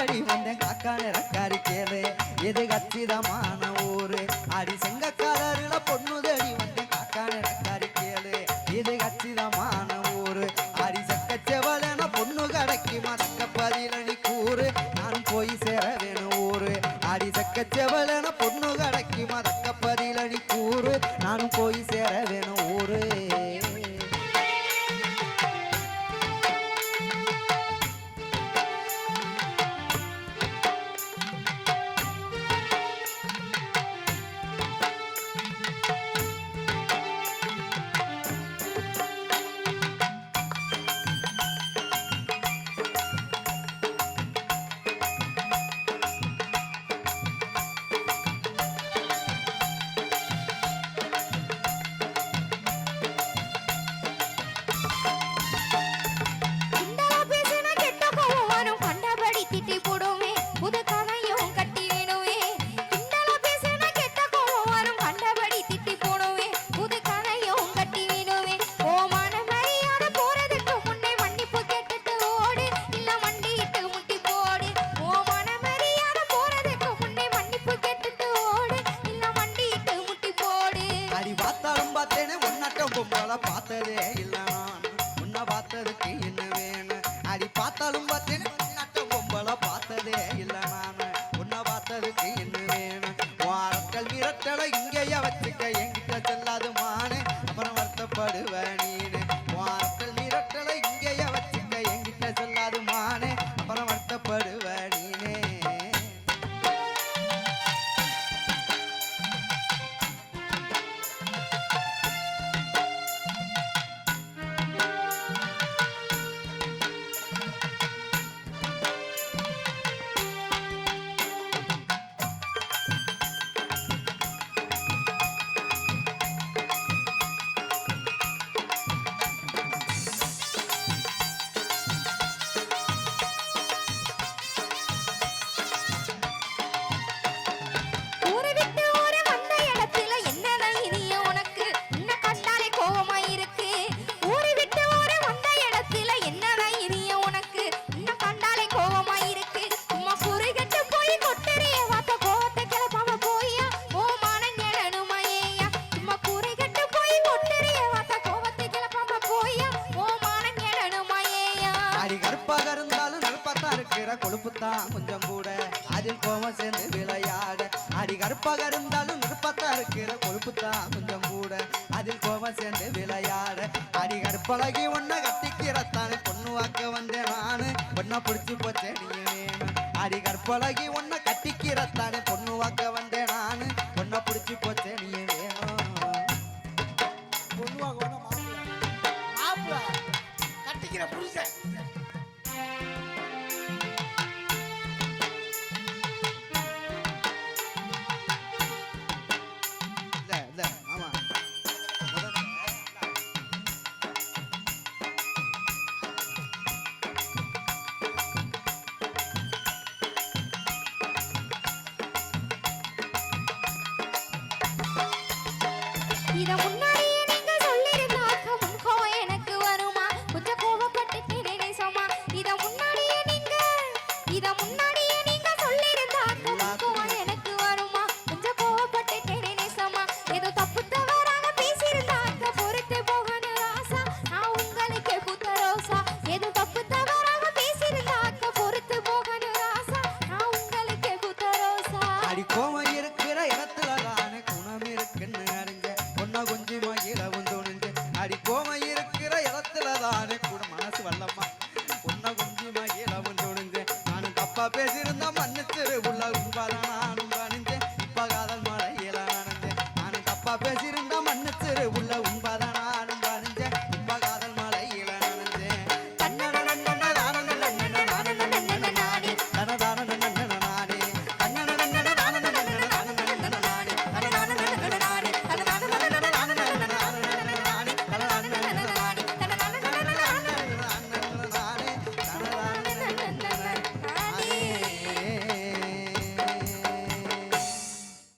தேடி வந்தேன் காக்கா நிறக்காரி கேளு எது கச்சிதமான ஊரு அடி செங்கக்காரர்ல பொண்ணு தேடி வந்தேன் காக்கா நிறக்காரி கேளு எது கச்சிதமான ஊரு அடி செக்கச்செவலன பொண்ணு கடைக்கு மதக்க பதிலணி கூறு நான் போய் சேர வேணும் ஊரு அடி செக்கச்செவலன பொண்ணு கடைக்கு மதக்க பதிலணி கூறு நான் போய் சேர வேணும் ஊரு பார்த்ததே இல்ல நான் உன்னை பார்த்ததுக்கு என்ன வேணும் அடி பார்த்தாலும் பார்த்தேன்னு நட்டம் பொம்பளை பார்த்ததே இல்ல நான் உன்னை பார்த்ததுக்கு என்ன வேணும் வாரத்தல் விரட்டலை இங்கேயே வச்சுக்க என்கிட்ட செல்லாது மானு அப்புறம் வருத்தப்படுவ நீனு வாரத்தல் விரட்டலை இங்கேயே வச்சுக்க என்கிட்ட செல்லாது மானு அப்புறம் வருத்தப்படுவ நீனே கொழுப்புத்தான் கொஞ்சம் கூட அதில் கோமம் சேர்ந்து விளையாட அடி கருப்பாக இருந்தாலும் நிற்பத்தா இருக்கிற கொழுப்புத்தான் கொஞ்சம் கூட அதில் கோமம் சேர்ந்து விளையாட அடி கருப்பழகி ஒன்ன கட்டிக்கிறத்தானே பொண்ணு வாக்க வந்தேன் நானு பொண்ணை பிடிச்சி போச்சே நீ வேணும் அடி கருப்பழகி ஒன்ன கட்டிக்கிறத்தானே பொண்ணு வாக்க வந்தேன் நானு பொண்ணை பிடிச்சி போச்சே நீ வேணும் பொண்ணு வாக்க மாப்பிள்ள கட்டிக்கிற புருஷன் இத முன்னாடியே நீங்க சொல்லிருந்தாக்க முன்கோ எனக்கு வருமா கொஞ்சம் கோவப்பட்டு நினைச்சோமா இத முன்னாடியே நீங்க சொல்லிருந்தாக்க முன்கோ எனக்கு வருமா கொஞ்சம் கோவப்பட்டு நினைச்சோமா ஏதோ தப்பு தவறாக பேசியிருந்தாக்க பொறுத்து போகணும் ராசா நான் உங்களுக்கு புத்த ரோசா ஏதோ தப்பு தவறாக பேசியிருந்தாக்க பொறுத்து போகணும் ராசா நான் உங்களுக்கு புத்த ரோசா அடி கோவம் இருக்கிற இடத்துல தானே குணம் இருக்குன்னு அறிஞ்ச கொஞ்சம் மகிழவும் தோணுங்க அடி கோம இருக்கிற இடத்துல தானே கூட மனசு வல்லம்மா உன்ன கொஞ்சம் மகிழவும் தோணுங்க நானும் தப்பா பேசியிருந்தா மன்னிச்சிரு உள்ள உண்பால